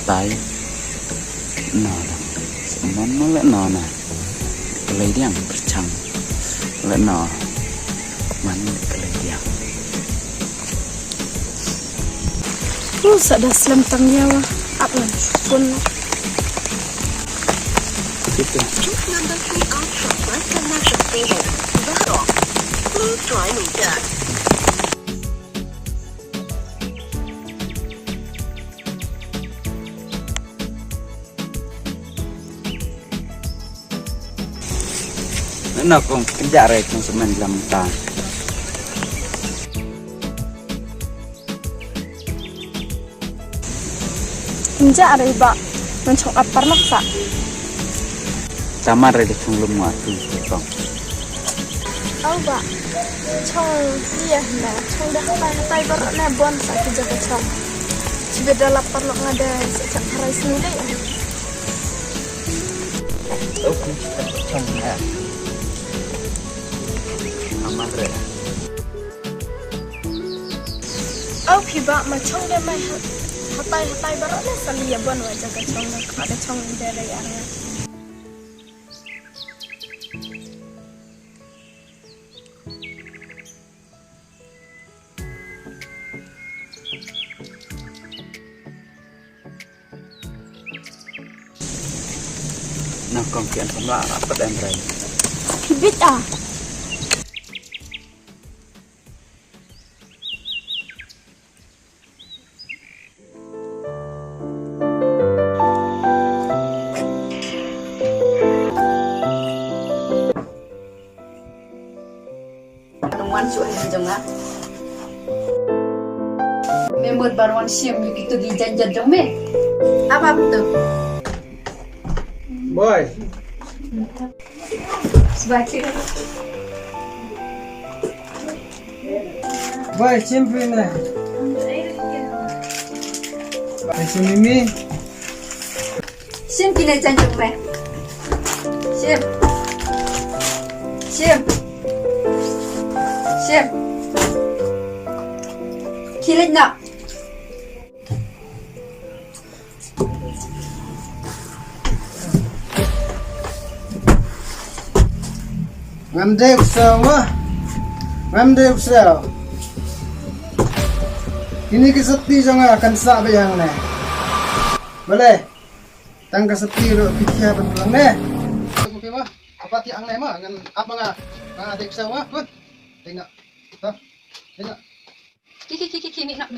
tay nó món nó lại nó nè lấy điang bercang lại nó mana lấy điang Sada selentang nyawa apa pun gitu Number 3 Ultra Western National Stable. Zahra. Please try later. nó còn cái dạ rồi cũng sẽ mình làm ta inja ada iba mencok apar maksa sama rồi không lum ngatu con au ba chong iya na chong dah tay baru na bon sa jaga chong cibeda lapar lo ngada sejak harai sini ya oke trong ya sama rồi au piba ma chong dah mai hatai baru na sali ya bon wa jaga chong na ada chong dari area nó còn kiện phẩm lạ là bất em rồi kibit ah Wan suai jangan. Member baruan siam begitu dijanjat dong me. Apa betul? Boy, Sebaik boy, champion na. Si Mimi, siam kini janjat me. Siam. Siam. Siam. Kilit nak. ngamdek sama, ngamdek sama. Ini keseti jangan akan sabe yang ne. Boleh, tangga seti lo pikir betul ne. Okey mah, apa tiang ne mah, ngan apa ngadek sama, pun. Tengok, tengok. Kiki nak.